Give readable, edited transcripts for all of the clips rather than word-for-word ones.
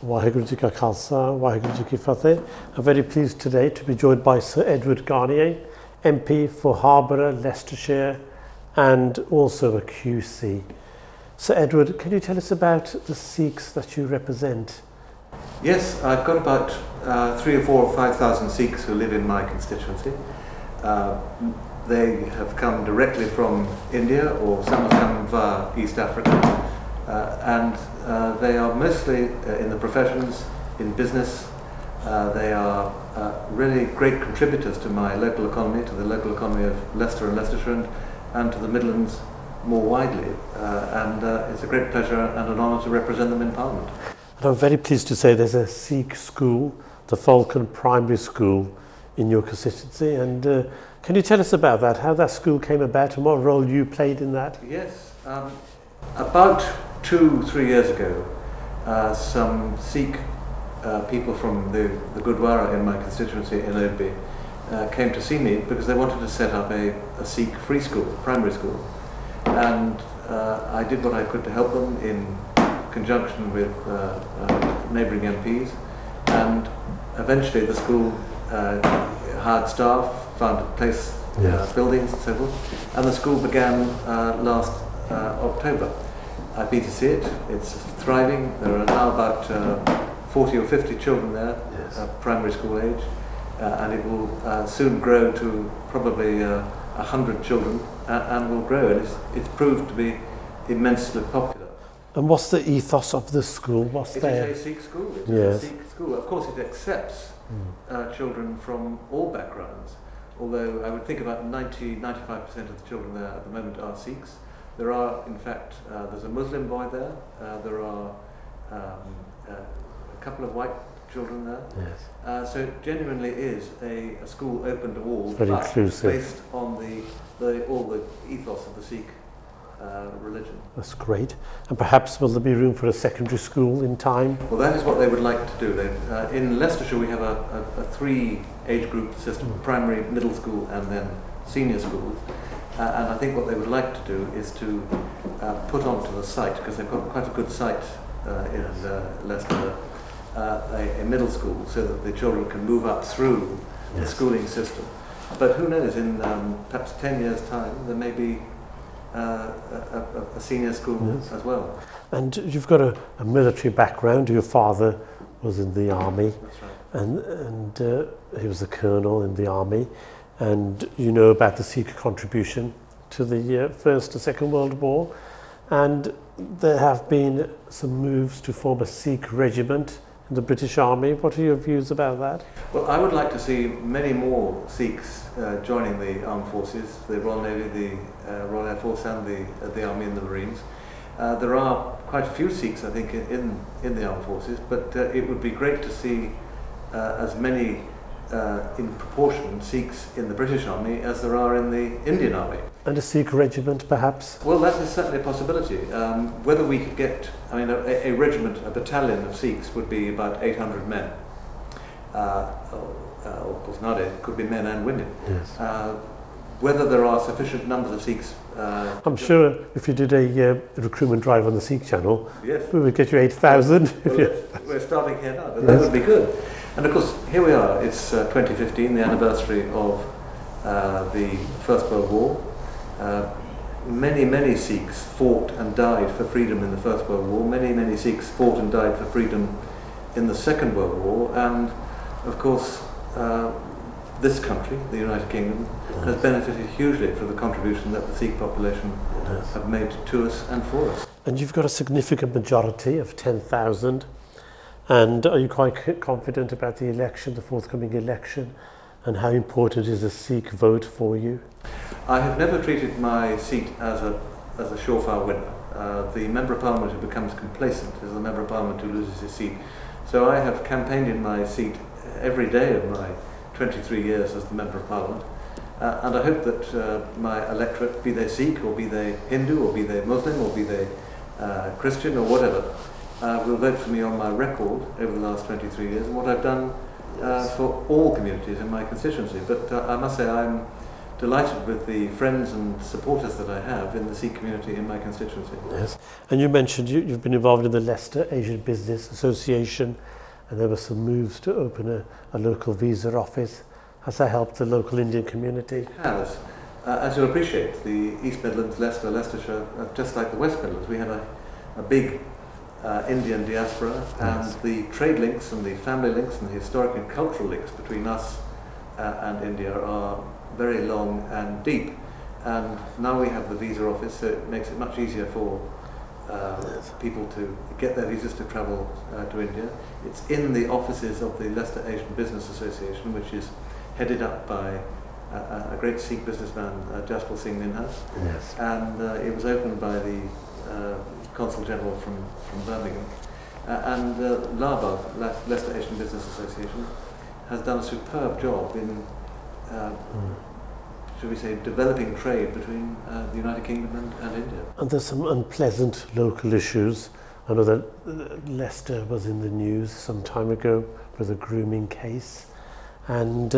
Waheguru Ji Ka Khalsa, Waheguru Ji Ki Fateh. I'm very pleased today to be joined by Sir Edward Garnier, MP for Harborough, Leicestershire, and also a QC. Sir Edward, can you tell us about the Sikhs that you represent? Yes, I've got about 3 or 4 or 5,000 Sikhs who live in my constituency. They have come directly from India, or some have come via East Africa, and they are mostly in the professions, in business. They are really great contributors to my local economy, to the local economy of Leicester and Leicestershire, and to the Midlands more widely. And it's a great pleasure and an honour to represent them in Parliament. And I'm very pleased to say there's a Sikh school, the Falcon Primary School, in your constituency. And can you tell us about that, how that school came about and what role you played in that? Yes. About 2-3 years ago, some Sikh people from the Gurdwara in my constituency in Oadby came to see me because they wanted to set up a Sikh free school, primary school. And I did what I could to help them in conjunction with neighbouring MPs. And eventually the school hired staff, found a place, buildings and so forth, and the school began last October. I've been to see it. It's thriving. There are now about 40 or 50 children there, primary school age, and it will soon grow to probably 100 children, and will grow. And it's proved to be immensely popular. And what's the ethos of the school? What's there? It is a Sikh school. It is a Sikh school. Of course, it accepts children from all backgrounds, although I would think about 90-95% of the children there at the moment are Sikhs. There are, in fact, there's a Muslim boy there. There are a couple of white children there. Yes. So it genuinely is a school open to all, very inclusive, based on all the ethos of the Sikh religion. That's great. And perhaps will there be room for a secondary school in time? Well, that is what they would like to do. In Leicestershire we have a 3 age group system, primary, middle school and then senior schools. And I think what they would like to do is to put onto the site, because they've got quite a good site in Leicester, a middle school, so that the children can move up through the schooling system. But who knows, in perhaps 10 years' time there may be a senior school as well. And you've got a military background. Your father was in the army. That's right. And he was a colonel in the army. And you know about the Sikh contribution to the First and Second World War. And there have been some moves to form a Sikh regiment in the British Army. What are your views about that? Well, I would like to see many more Sikhs joining the armed forces, the Royal Navy, the Royal Air Force and the Army and the Marines. There are quite a few Sikhs, I think, in the armed forces, but it would be great to see as many in proportion Sikhs in the British Army as there are in the Indian Army. And a Sikh regiment, perhaps? Well, that is certainly a possibility. Whether we could get, I mean, a regiment, a battalion of Sikhs would be about 800 men. Of course, nowadays it could be men and women. Yes. Whether there are sufficient numbers of Sikhs... I'm sure if you did a recruitment drive on the Sikh channel, yes, we would get you 8,000. Well, we're starting here now, but that would be good. And of course, here we are, it's 2015, the anniversary of the First World War. Many Sikhs fought and died for freedom in the First World War. Many Sikhs fought and died for freedom in the Second World War. And of course, this country, the United Kingdom, has benefited hugely from the contribution that the Sikh population have made to us and for us. And you've got a significant majority of 10,000. And are you quite confident about the election, the forthcoming election, and how important is a Sikh vote for you? I have never treated my seat as a surefire winner. The Member of Parliament who becomes complacent is the Member of Parliament who loses his seat. So I have campaigned in my seat every day of my 23 years as the Member of Parliament. And I hope that my electorate, be they Sikh or be they Hindu or be they Muslim or be they Christian or whatever, will vote for me on my record over the last 23 years and what I've done for all communities in my constituency. But I must say I'm delighted with the friends and supporters that I have in the Sikh community in my constituency. Yes, and you mentioned you've been involved in the Leicester Asian Business Association, and there were some moves to open a local visa office. Has that helped the local Indian community? It has. As you'll appreciate, the East Midlands, Leicester, Leicestershire, just like the West Midlands, we have a big Indian diaspora, and the trade links and the family links and the historic and cultural links between us and India are very long and deep. And now we have the visa office, so it makes it much easier for people to get their visas to travel to India. It's in the offices of the Leicester Asian Business Association, which is headed up by a great Sikh businessman, Singh, Yes. and it was opened by the Consul General from Birmingham. And LABA, Leicester Asian Business Association, has done a superb job in, should we say, developing trade between the United Kingdom and India. And there's some unpleasant local issues. I know that Leicester was in the news some time ago with a grooming case. And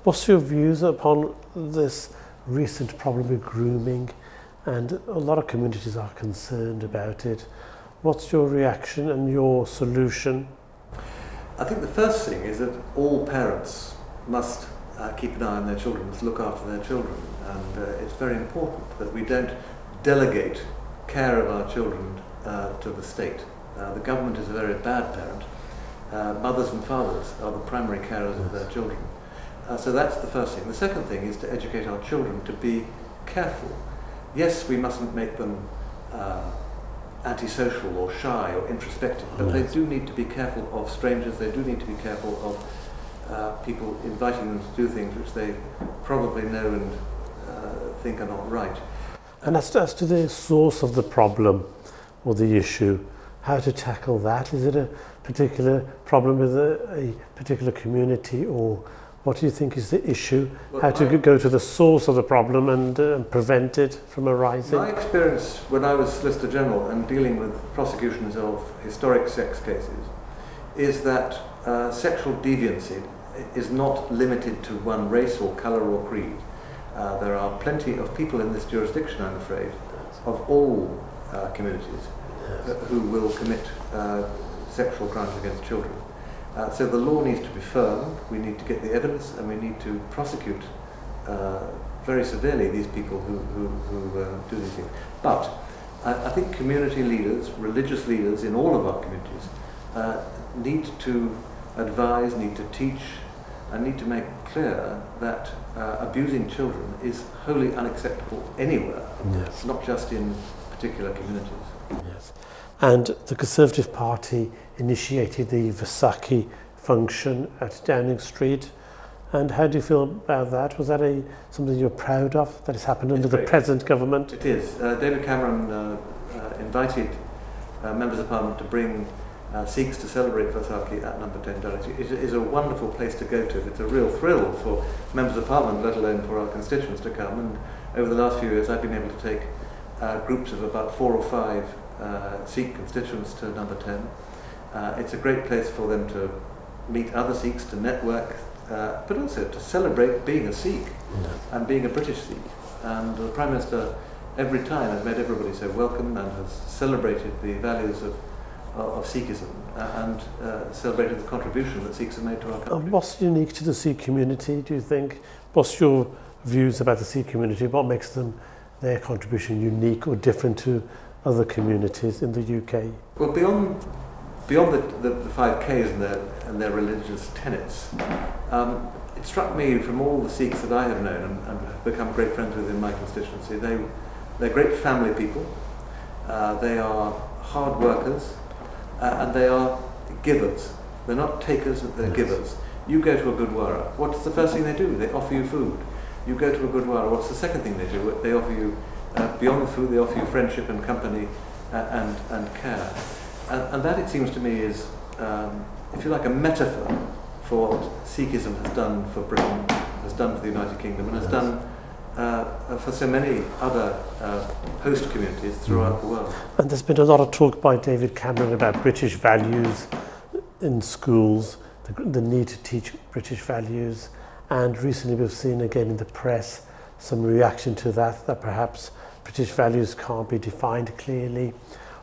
what's your views upon this recent problem with grooming? And a lot of communities are concerned about it. What's your reaction and your solution? I think the first thing is that all parents must keep an eye on their children, must look after their children. And it's very important that we don't delegate care of our children to the state. The government is a very bad parent. Mothers and fathers are the primary carers of their children. So that's the first thing. The second thing is to educate our children to be careful. Yes, we mustn't make them antisocial or shy or introspective, but they do need to be careful of strangers, they do need to be careful of people inviting them to do things which they probably know and think are not right. And as to the source of the problem or the issue, how to tackle that? Is it a particular problem with a particular community, or what do you think is the issue? Well, how to go to the source of the problem and prevent it from arising? My experience when I was Solicitor General and dealing with prosecutions of historic sex cases is that sexual deviancy is not limited to one race or colour or creed. There are plenty of people in this jurisdiction, I'm afraid, of all communities who will commit sexual crimes against children. So the law needs to be firm, we need to get the evidence, and we need to prosecute very severely these people who do these things. But I think community leaders, religious leaders in all of our communities need to advise, need to teach, and need to make clear that abusing children is wholly unacceptable anywhere, not just in particular communities. Yes. And the Conservative Party initiated the Vaisakhi function at Downing Street. And how do you feel about that? Was that something you're proud of, that has happened under the present government? It is. David Cameron invited members of Parliament to bring Sikhs to celebrate Vaisakhi at number 10 Downing Street. It is a wonderful place to go to. It's a real thrill for members of Parliament, let alone for our constituents to come. And over the last few years I've been able to take groups of about 4 or 5 Sikh constituents to number 10. It's a great place for them to meet other Sikhs, to network, but also to celebrate being a Sikh and being a British Sikh. And the Prime Minister every time has made everybody so welcome and has celebrated the values of Sikhism and celebrated the contribution that Sikhs have made to our country. And what's unique to the Sikh community, do you think? What's your views about the Sikh community? What makes their contribution unique or different to other communities in the UK? Well, beyond the 5 Ks and their religious tenets, it struck me from all the Sikhs that I have known and have become great friends with in my constituency, they're great family people, they are hard workers, and they are givers. They're not takers, they're givers. You go to a Gurdwara, what's the first thing they do? They offer you food. You go to a Gurdwara, what's the second thing they do? They offer you, beyond the food, they offer you friendship and company and care. And that, it seems to me, is, if you like, a metaphor for what Sikhism has done for Britain, has done for the United Kingdom, and has done for so many other host communities throughout the world. And there's been a lot of talk by David Cameron about British values in schools, the need to teach British values, and recently we've seen again in the press some reaction to that, that perhaps British values can't be defined clearly.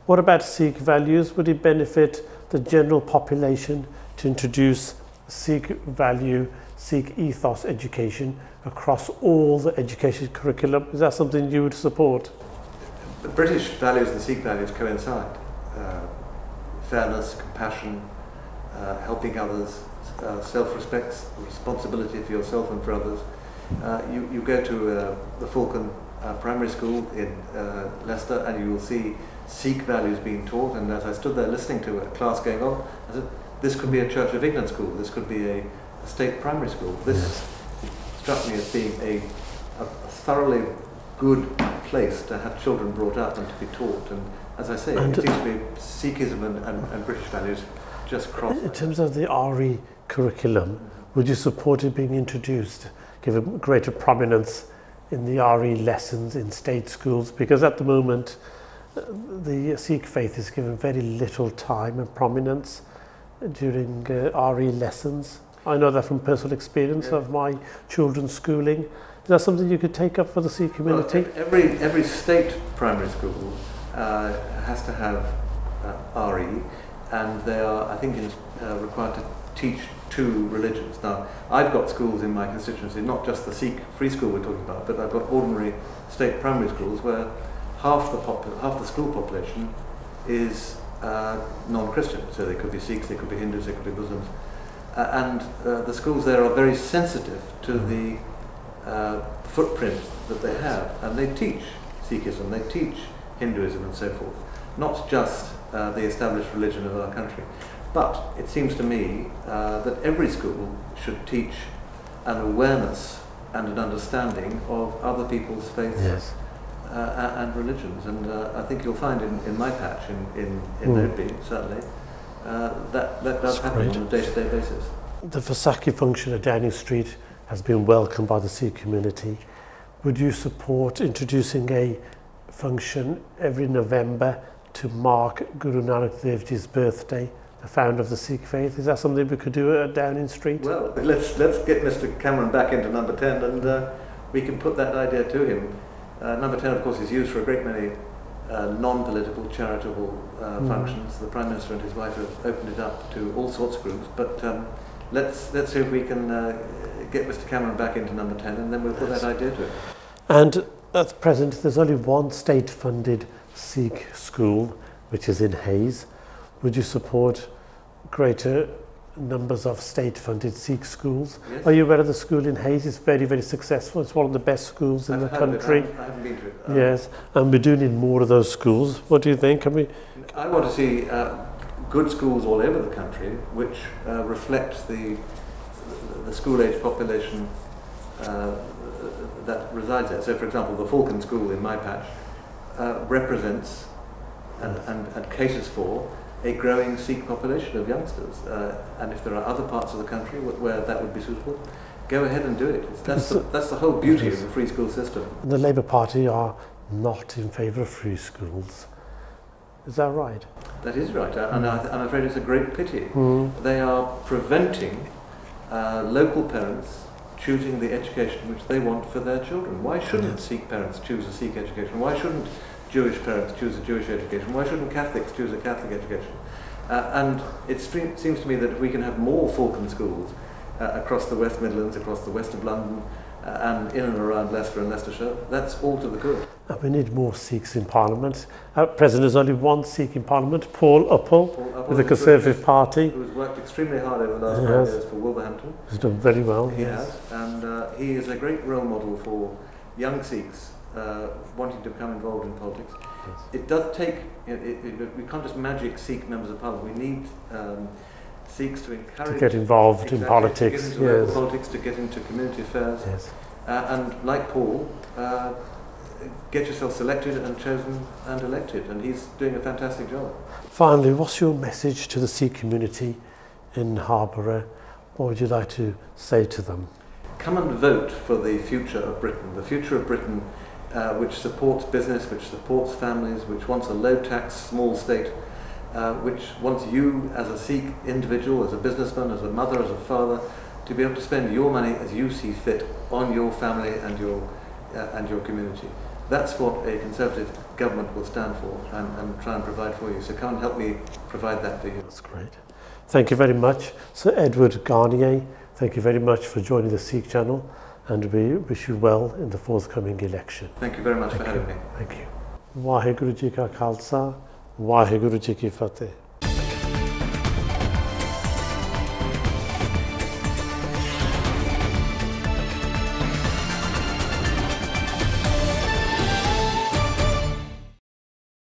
What about Sikh values? Would it benefit the general population to introduce Sikh value, Sikh ethos education across all the education curriculum? Is that something you would support? The British values and Sikh values coincide. Fairness, compassion, helping others, self-respect, responsibility for yourself and for others. You go to the Falcon Primary School in Leicester and you will see Sikh values being taught, and as I stood there listening to a class going on, I said, this could be a Church of England school, this could be a state primary school. This struck me as being a thoroughly good place to have children brought up and to be taught, and as I say, it seems to be Sikhism and British values just cross. In terms of the RE curriculum, would you support it being introduced, give a greater prominence in the RE lessons in state schools? Because at the moment, the Sikh faith is given very little time and prominence during RE lessons. I know that from personal experience of my children's schooling. Is that something you could take up for the Sikh community? Well, every state primary school has to have RE, and they are, I think, required to teach two religions. Now, I've got schools in my constituency, not just the Sikh free school we're talking about, but I've got ordinary state primary schools where half the school population is non-Christian. So they could be Sikhs, they could be Hindus, they could be Muslims. And the schools there are very sensitive to the footprint that they have, and they teach Sikhism, they teach Hinduism and so forth, not just the established religion of our country. But it seems to me that every school should teach an awareness and an understanding of other people's faiths and religions, and I think you'll find in my patch, in Nodeby, certainly, that does happen on a day-to-day basis. The Vaisakhi function at Downing Street has been welcomed by the Sikh community. Would you support introducing a function every November to mark Guru Nanak Dev Ji's birthday, the founder of the Sikh faith? Is that something we could do at Downing Street? Well, let's get Mr. Cameron back into number 10 and we can put that idea to him. Number 10, of course, is used for a great many non-political, charitable functions. The Prime Minister and his wife have opened it up to all sorts of groups, but let's see if we can get Mr. Cameron back into number 10, and then we'll put that idea to it. And at present, there's only one state-funded Sikh school, which is in Hayes. Would you support greater numbers of state-funded Sikh schools? Yes. Are you aware of the school in Hayes? It's very, very successful. It's one of the best schools in the country. I haven't been to it. Yes, and we do need more of those schools. What do you think? I want to see good schools all over the country which reflect the school-age population that resides there. So, for example, the Falcon School in my patch represents and caters for a growing Sikh population of youngsters, and if there are other parts of the country where that would be suitable, go ahead and do it. That's the whole beauty of the free school system. The Labour Party are not in favour of free schools. Is that right? That is right, and I'm afraid it's a great pity. They are preventing local parents choosing the education which they want for their children. Why shouldn't Sikh parents choose a Sikh education? Why shouldn't Jewish parents choose a Jewish education? Why shouldn't Catholics choose a Catholic education? And it seems to me that if we can have more Falcon schools across the West Midlands, across the west of London, and in and around Leicester and Leicestershire, that's all to the good. And we need more Sikhs in Parliament. At present, there's only one Sikh in Parliament, Paul Uppal, with the Conservative Party. Who's worked extremely hard over the last 5 years for Wolverhampton. He's done very well. He has, and he is a great role model for young Sikhs wanting to become involved in politics. Yes. It does take, we can't just magic Sikh members of Parliament. We need Sikhs to encourage... To get involved in politics. To get into local politics, to get into community affairs. Yes. And like Paul, get yourself selected and chosen and elected. And he's doing a fantastic job. Finally, what's your message to the Sikh community in Harborough? What would you like to say to them? Come and vote for the future of Britain. The future of Britain which supports business, which supports families, which wants a low-tax, small state, which wants you as a Sikh individual, as a businessman, as a mother, as a father, to be able to spend your money as you see fit on your family and your and your community. That's what a Conservative government will stand for and try and provide for you. So come and help me provide that for you. That's great. Thank you very much. Sir Edward Garnier, thank you very much for joining the Sikh channel, and we wish you well in the forthcoming election. Thank you very much for having me. Thank you. Vaheguru Ji Ka Khalsa, Vaheguru Ji Ki Fateh.